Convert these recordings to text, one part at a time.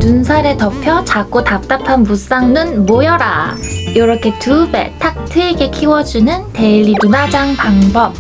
눈살에 덮여 작고 답답한 무쌍눈 모여라. 이렇게 2배 탁 트이게 키워주는 데일리 눈화장 방법.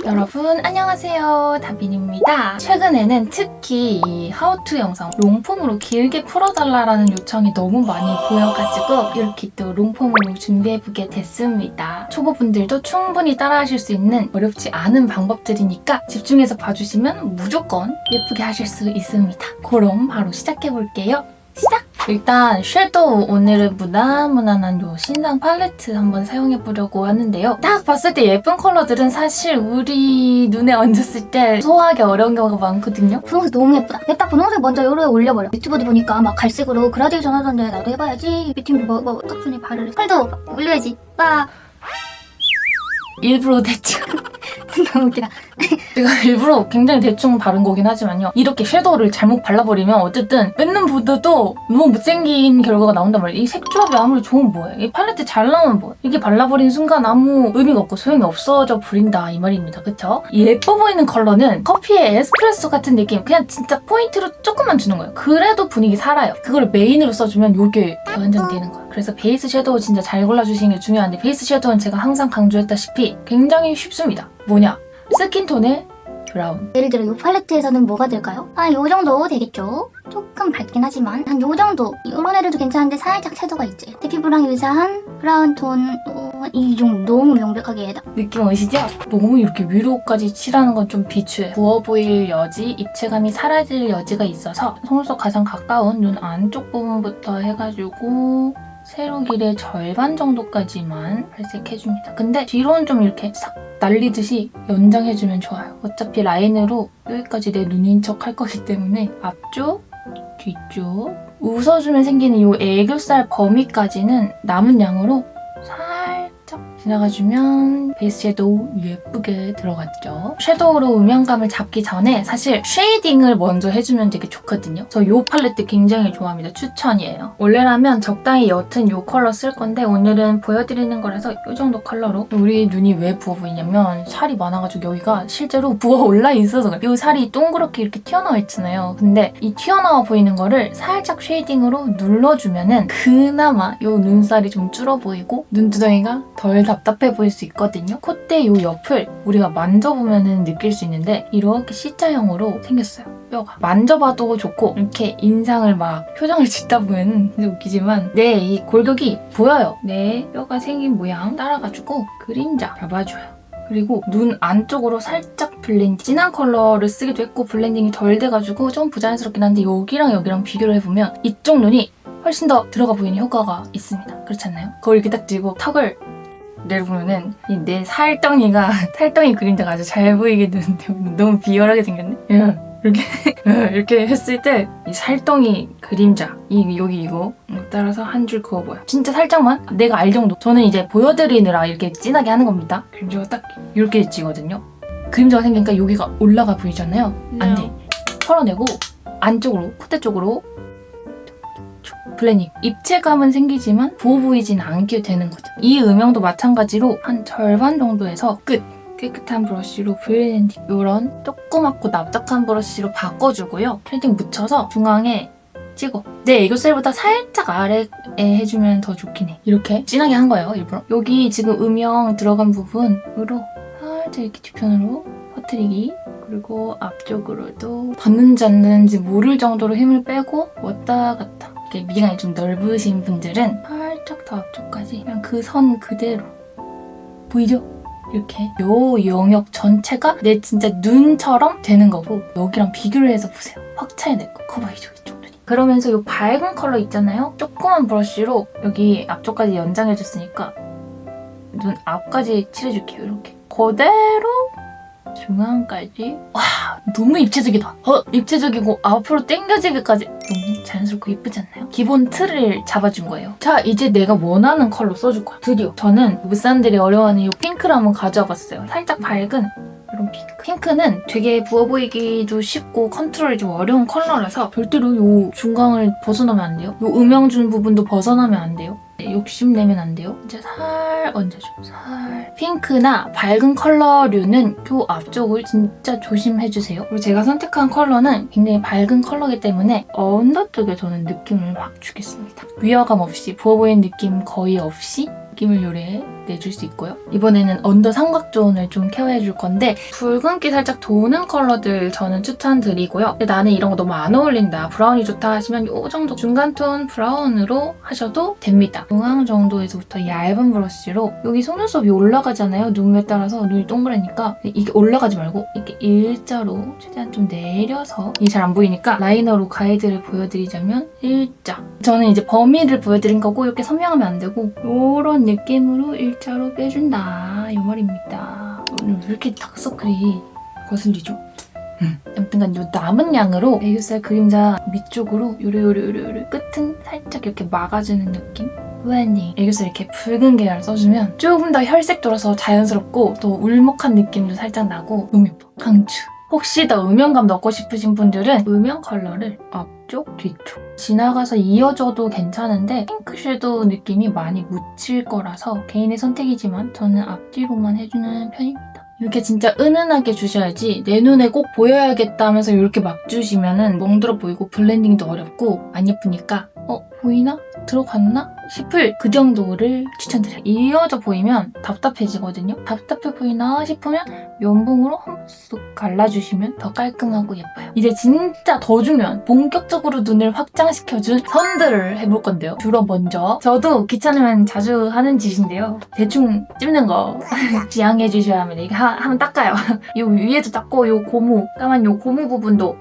여러분 안녕하세요, 다빈입니다. 최근에는 특히 이 하우투 영상 롱폼으로 길게 풀어달라는 요청이 너무 많이 보여가지고 이렇게 또 롱폼으로 준비해보게 됐습니다. 초보분들도 충분히 따라하실 수 있는 어렵지 않은 방법들이니까 집중해서 봐주시면 무조건 예쁘게 하실 수 있습니다. 그럼 바로 시작해볼게요. 시작! 일단 섀도우, 오늘은 무난무난한 요 신상 팔레트 한번 사용해보려고 하는데요. 딱 봤을 때 예쁜 컬러들은 사실 우리 눈에 얹었을 때 소화하기 어려운 경우가 많거든요. 분홍색 너무 예쁘다. 냅다 분홍색 먼저 요로에 올려버려. 유튜브도 보니까 막 갈색으로 그라데이션 하던데 나도 해봐야지. 뷰티도 뭐 덕분에 바르래. 펄도 올려야지. 빠. 일부러 대충 너무 웃기다. 제가 일부러 굉장히 대충 바른 거긴 하지만요. 이렇게 섀도우를 잘못 발라버리면 어쨌든 맨눈 보드도 너무 못생긴 결과가 나온단 말이에요. 이 색조합이 아무리 좋으면 뭐해. 이 팔레트 잘 나오면 뭐해. 이게 발라버린 순간 아무 의미가 없고 소용이 없어져 버린다 이 말입니다. 그쵸? 이 예뻐 보이는 컬러는 커피의 에스프레소 같은 느낌, 그냥 진짜 포인트로 조금만 주는 거예요. 그래도 분위기 살아요. 그걸 메인으로 써주면 이게 완전되는 거예요. 그래서 베이스 섀도우 진짜 잘 골라주시는 게 중요한데, 베이스 섀도우는 제가 항상 강조했다시피 굉장히 쉽습니다. 뭐냐? 스킨톤의 브라운. 예를 들어 이 팔레트에서는 뭐가 될까요? 요 정도 되겠죠? 조금 밝긴 하지만 한 요 정도. 요런 애들도 괜찮은데 살짝 채도가 있지. 내 피부랑 유사한 브라운 톤. 이 정도 너무 명백하게 해다. 느낌 오시죠? 너무 이렇게 위로까지 칠하는 건 좀 비추해. 부어 보일 여지, 입체감이 사라질 여지가 있어서 속눈썹 가장 가까운 눈 안쪽 부분부터 해가지고 세로 길의 절반 정도까지만 발색해줍니다. 근데 뒤로는 좀 이렇게 싹 날리듯이 연장해주면 좋아요. 어차피 라인으로 여기까지 내 눈인 척 할 거기 때문에 앞쪽, 뒤쪽 웃어주면 생기는 이 애교살 범위까지는 남은 양으로 살짝 지나가주면 베이스 섀도우 예쁘게 들어갔죠. 섀도우로 음영감을 잡기 전에 사실 쉐이딩을 먼저 해주면 되게 좋거든요. 저 이 팔레트 굉장히 좋아합니다. 추천이에요. 원래라면 적당히 옅은 이 컬러 쓸 건데 오늘은 보여드리는 거라서 이 정도 컬러로. 우리 눈이 왜 부어 보이냐면 살이 많아가지고 여기가 실제로 부어 올라 있어서 그래요. 이 살이 동그랗게 이렇게 튀어나와 있잖아요. 근데 이 튀어나와 보이는 거를 살짝 쉐이딩으로 눌러주면은 그나마 이 눈살이 좀 줄어 보이고 눈두덩이가 덜 답답해 보일 수 있거든요. 콧대 이 옆을 우리가 만져보면 느낄 수 있는데 이렇게 C자형으로 생겼어요. 뼈가. 만져봐도 좋고 이렇게 인상을 막 표정을 짓다 보면 진짜 웃기지만 이 골격이 보여요. 뼈가 생긴 모양 따라가지고 그림자 잡아줘요. 그리고 눈 안쪽으로 살짝 블렌딩. 진한 컬러를 쓰기도 했고 블렌딩이 덜 돼가지고 좀 부자연스럽긴 한데 여기랑 여기랑 비교를 해보면 이쪽 눈이 훨씬 더 들어가 보이는 효과가 있습니다. 그렇지 않나요? 그걸 이렇게 딱 들고 턱을 내려보면은 내 살덩이가 살덩이 그림자가 아주 잘 보이게 되는데 너무 비열하게 생겼네? 이렇게 했을 때 이 살덩이 그림자 여기 이거 따라서 한 줄 그어보여. 진짜 살짝만 내가 알 정도. 저는 이제 보여드리느라 이렇게 진하게 하는 겁니다. 그림자가 딱 이렇게 지거든요. 그림자가 생기니까 여기가 올라가 보이잖아요. 안 돼. 털어내고 안쪽으로 콧대 쪽으로 블렌딩. 입체감은 생기지만 부어 보이진 않게 되는 거죠. 이 음영도 마찬가지로 한 절반 정도에서 끝! 깨끗한 브러쉬로 블렌딩. 이런 조그맣고 납작한 브러쉬로 바꿔주고요. 쉐딩 묻혀서 중앙에 찍어. 내 애교살보다 살짝 아래에 해주면 더 좋긴 해. 이렇게 진하게 한 거예요, 일부러. 여기 지금 음영 들어간 부분으로 살짝 이렇게 뒤편으로 퍼뜨리기. 그리고 앞쪽으로도 닿는지 안 닿는지 모를 정도로 힘을 빼고 왔다 갔다. 이렇게 미간이 좀 넓으신 분들은 살짝 더 앞쪽까지 그냥 그 선 그대로. 보이죠? 이렇게 요 영역 전체가 내 진짜 눈처럼 되는 거고 여기랑 비교를 해서 보세요. 확 차이낼 거. 커 보이죠? 이쪽 눈이. 그러면서 요 밝은 컬러 있잖아요? 조그만 브러쉬로 여기 앞쪽까지 연장해줬으니까 눈 앞까지 칠해줄게요. 이렇게. 그대로 중앙까지. 와, 너무 입체적이다. 입체적이고 앞으로 당겨지기까지 너무 자연스럽고 예쁘지 않나요? 기본 틀을 잡아준 거예요. 자, 이제 내가 원하는 컬러 써줄 거야. 드디어. 저는 무쌍들이 어려워하는 이 핑크를 한번 가져와 봤어요. 살짝 밝은 이런 핑크. 핑크는 되게 부어 보이기도 쉽고 컨트롤이 좀 어려운 컬러라서 절대로 이 중간을 벗어나면 안 돼요. 이 음영 준 부분도 벗어나면 안 돼요. 욕심내면 안 돼요. 이제 살 얹어줘. 살. 핑크나 밝은 컬러류는 이 앞쪽을 진짜 조심해주세요. 그리고 제가 선택한 컬러는 굉장히 밝은 컬러이기 때문에 언더 쪽에 저는 느낌을 확 주겠습니다. 위화감 없이, 부어 보이는 느낌 거의 없이 느낌을 요래 내줄 수 있고요. 이번에는 언더 삼각존을 좀 케어해줄 건데 붉은기 살짝 도는 컬러들 저는 추천드리고요. 근데 나는 이런 거 너무 안 어울린다, 브라운이 좋다 하시면 이 정도 중간톤 브라운으로 하셔도 됩니다. 중앙 정도에서부터 얇은 브러쉬로 여기 속눈썹이 올라가잖아요. 눈매 따라서 눈이 동그라니까 이게 올라가지 말고 이렇게 일자로 최대한 좀 내려서 이게 잘 안 보이니까 라이너로 가이드를 보여드리자면 일자. 저는 이제 범위를 보여드린 거고 이렇게 선명하면 안 되고 이런 느낌으로 일자로 빼준다 이 말입니다. 오늘 왜 이렇게 다크서클이 거슬리죠? 아무튼간 요 남은 양으로 애교살 그림자 밑쪽으로 요래 끝은 살짝 이렇게 막아주는 느낌? 블렌딩. 애교살 이렇게 붉은 계열 써주면 조금 더 혈색 돌아서 자연스럽고 또 울먹한 느낌도 살짝 나고 너무 예뻐. 강추. 혹시 더 음영감 넣고 싶으신 분들은 음영 컬러를 앞쪽, 뒤쪽 지나가서 이어줘도 괜찮은데 핑크 섀도우 느낌이 많이 묻힐 거라서 개인의 선택이지만 저는 앞뒤로만 해주는 편입니다. 이렇게 진짜 은은하게 주셔야지 내 눈에 꼭 보여야겠다 하면서 이렇게 막 주시면은 멍들어 보이고 블렌딩도 어렵고 안 예쁘니까 보이나? 들어갔나? 싶을 그 정도를 추천드려요. 이어져 보이면 답답해지거든요. 답답해 보이나 싶으면 면봉으로 한 번 쑥 갈라주시면 더 깔끔하고 예뻐요. 이제 진짜 더 중요한 본격적으로 눈을 확장시켜준 선들을 해볼 건데요. 주로 먼저 저도 귀찮으면 자주 하는 짓인데요. 대충 찝는 거 지양해 주셔야 합니다. 이게 한번 닦아요. 이 위에도 닦고 이 고무, 까만 이 고무 부분도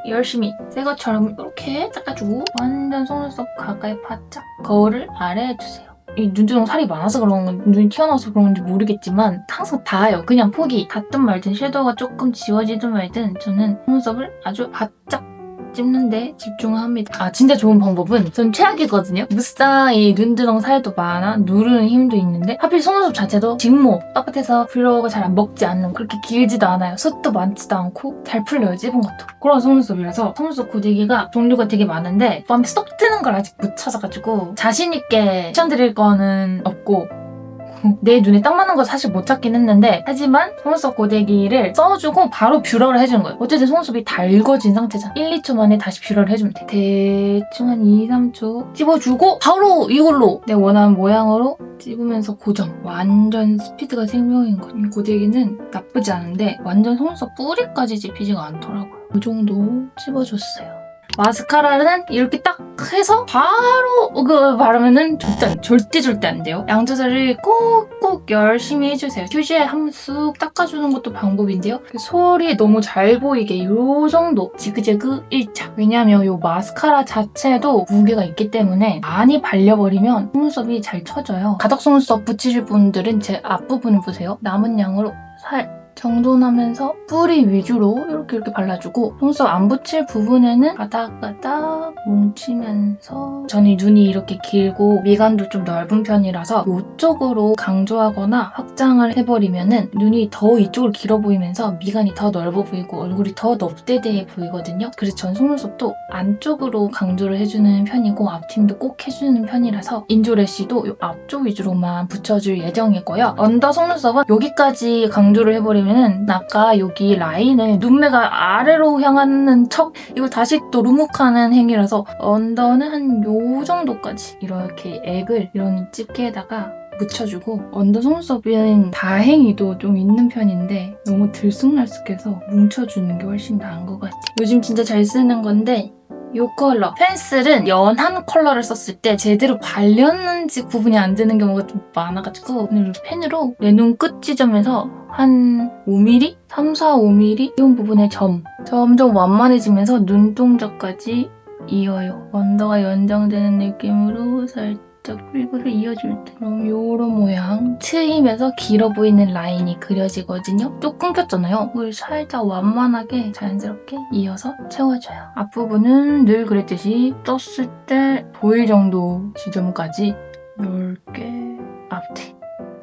열심히 새 것처럼 이렇게 닦아주고 완전 속눈썹 가까이 바짝 거울을 아래에 해주세요. 이 눈두덩 살이 많아서 그런 건지 눈이 튀어나와서 그런 건지 모르겠지만 항상 닿아요. 그냥 폭이 닿든 말든 섀도우가 조금 지워지든 말든 저는 속눈썹을 아주 바짝 찝는데 집중합니다. 진짜 좋은 방법은 전 최악이거든요. 무쌍이 눈두덩 살도 많아 누르는 힘도 있는데 하필 속눈썹 자체도 직모 빳빳해서 블러가 잘 안 먹지 않는 그렇게 길지도 않아요. 숱도 많지도 않고 잘 풀려요. 찝은 것도. 그런 속눈썹이라서 속눈썹 고데기가 종류가 되게 많은데 마음에 쏙 드는 걸 아직 못 찾아가지고 자신 있게 추천드릴 거는 없고 내 눈에 딱 맞는 거 사실 못 찾긴 했는데 하지만 속눈썹 고데기를 써주고 바로 뷰러를 해주는 거예요. 어쨌든 속눈썹이 다 읽어진 상태잖아. 1, 2초 만에 다시 뷰러를 해주면 돼. 대충 한 2, 3초 찝어주고 바로 이걸로 내 원하는 모양으로 찝으면서 고정. 완전 스피드가 생명인 거. 이 고데기는 나쁘지 않은데 완전 속눈썹 뿌리까지 찝히지가 않더라고요. 이 정도 찝어줬어요. 마스카라는 이렇게 딱 해서 바로 바르면은 절대 안 돼요. 양 조절을 꼭 열심히 해주세요. 휴지에 한번 쑥 닦아주는 것도 방법인데요. 솔이 너무 잘 보이게 요 정도 지그재그 1차. 왜냐면 요 마스카라 자체도 무게가 있기 때문에 많이 발려버리면 속눈썹이 잘 처져요. 가닥 속눈썹 붙이실 분들은 제 앞부분을 보세요. 남은 양으로 정돈하면서 뿌리 위주로 이렇게 발라주고 속눈썹 안 붙일 부분에는 가닥가닥 뭉치면서 저는 눈이 이렇게 길고 미간도 좀 넓은 편이라서 이쪽으로 강조하거나 확장을 해버리면은 눈이 더 이쪽으로 길어 보이면서 미간이 더 넓어 보이고 얼굴이 더 넙대대해 보이거든요. 그래서 전 속눈썹도 안쪽으로 강조를 해주는 편이고 앞팀도 꼭 해주는 편이라서 인조래쉬도 이 앞쪽 위주로만 붙여줄 예정이고요. 언더 속눈썹은 여기까지 강조를 해버리면 아까 여기 라인을 눈매가 아래로 향하는 척 이걸 다시 또 루묵하는 행위라서 언더는 한 요 정도까지 이렇게 액을 이런 집게에다가 묻혀주고 언더 속눈썹은 다행히도 좀 있는 편인데 너무 들쑥날쑥해서 뭉쳐주는 게 훨씬 나은 것 같아요. 요즘 진짜 잘 쓰는 건데 이 컬러 펜슬은 연한 컬러를 썼을 때 제대로 발렸는지 구분이 안 되는 경우가 좀 많아가지고 오늘 펜으로 내 눈 끝 지점에서 한 5mm? 3, 4, 5mm? 이런 부분에 점점 완만해지면서 눈동자까지 이어요. 언더가 연장되는 느낌으로 살짝 피부를 이어줄 때 그럼 요런 모양 트임에서 길어 보이는 라인이 그려지거든요. 또 끊겼잖아요. 그걸 살짝 완만하게 자연스럽게 이어서 채워줘요. 앞부분은 늘 그랬듯이 떴을 때 보일 정도 지점까지 10개 앞뒤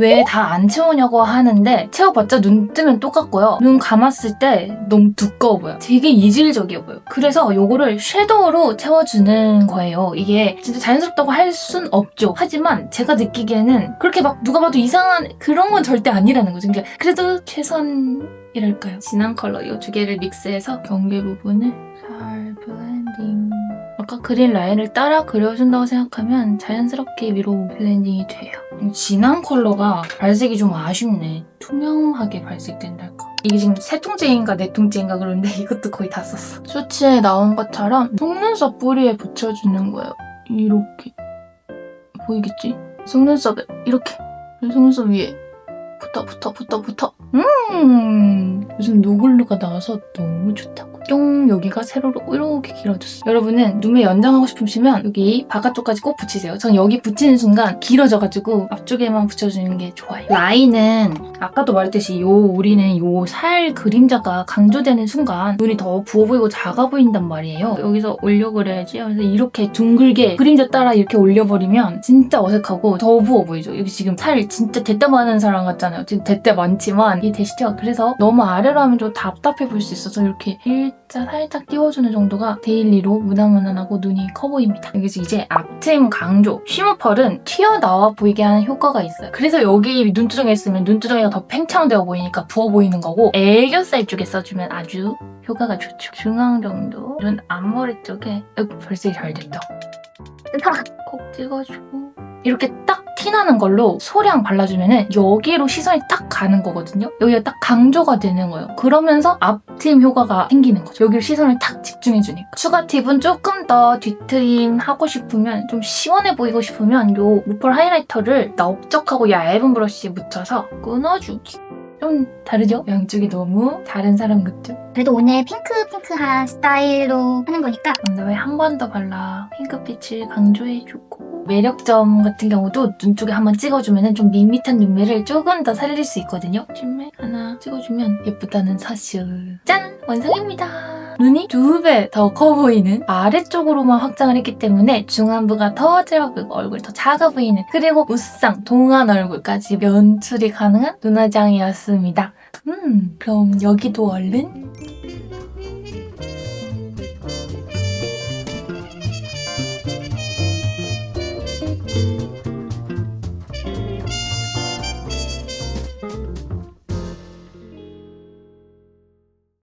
왜 다 안 채우냐고 하는데 채워봤자 눈 뜨면 똑같고요. 눈 감았을 때 너무 두꺼워 보여. 되게 이질적이어 보여. 그래서 요거를 섀도우로 채워주는 거예요. 이게 진짜 자연스럽다고 할 순 없죠. 하지만 제가 느끼기에는 그렇게 막 누가 봐도 이상한 그런 건 절대 아니라는 거죠. 그러니까 그래도 최선이랄까요. 진한 컬러 이 두 개를 믹스해서 경계 부분을 잘 블렌딩. 아까 그린 라인을 따라 그려준다고 생각하면 자연스럽게 위로 블렌딩이 돼요. 진한 컬러가 발색이 좀 아쉽네. 투명하게 발색된달까. 이게 지금 세 통째인가 네 통째인가 그런데 이것도 거의 다 썼어. 쇼츠에 나온 것처럼 속눈썹 뿌리에 붙여주는 거예요. 이렇게. 보이겠지? 속눈썹에 이렇게. 속눈썹 위에 붙어. 요즘 노글루가 나와서 너무 좋다고. 뿅 여기가 세로로 이렇게 길어졌어. 여러분은 눈매 연장하고 싶으시면 여기 바깥쪽까지 꼭 붙이세요. 전 여기 붙이는 순간 길어져가지고 앞쪽에만 붙여주는 게 좋아요. 라인은 아까도 말했듯이 우리는 요 살 그림자가 강조되는 순간 눈이 더 부어 보이고 작아 보인단 말이에요. 여기서 올려 그려야지. 그래서 이렇게 둥글게 그림자 따라 이렇게 올려버리면 진짜 어색하고 더 부어 보이죠. 여기 지금 살 진짜 대때 많은 사람 같잖아요. 지금 대때 많지만 이게 되시죠? 그래서 너무 아래로 하면 좀 답답해 보일 수 있어서 이렇게 일자 살짝 띄워주는 정도가 데일리로 무난무난하고 눈이 커 보입니다. 여기서 이제 앞트임 강조 쉬머펄은 튀어나와 보이게 하는 효과가 있어요. 그래서 여기 눈두덩이에 쓰면 눈두덩이가 더 팽창되어 보이니까 부어 보이는 거고 애교살 쪽에 써주면 아주 효과가 좋죠. 중앙 정도 눈 앞머리 쪽에 발색이 잘 됐다. 콕 찍어주고 이렇게 딱 티나는 걸로 소량 발라주면은 여기로 시선이 딱 가는 거거든요. 여기가 딱 강조가 되는 거예요. 그러면서 앞트임 효과가 생기는 거죠. 여기로 시선을 탁 집중해주니까. 추가 팁은 조금 더 뒤트임 하고 싶으면 좀 시원해 보이고 싶으면 요 무펄 하이라이터를 넓적하고 얇은 브러쉬에 묻혀서 끊어주기. 좀 다르죠? 양쪽이 너무 다른 사람 같죠? 그래도 오늘 핑크한 스타일로 하는 거니까 근데 왜 한 번 더 발라 핑크빛을 강조해주고 매력점 같은 경우도 눈 쪽에 한번 찍어주면 좀 밋밋한 눈매를 조금 더 살릴 수 있거든요. 찜맥 하나 찍어주면 예쁘다는 사실. 짠! 완성입니다. 눈이 2배 더 커 보이는 아래쪽으로만 확장을 했기 때문에 중안부가 더 짧아 보이고 얼굴이 더 작아 보이는 그리고 무쌍, 동안 얼굴까지 연출이 가능한 눈화장이었습니다. 그럼 여기도 얼른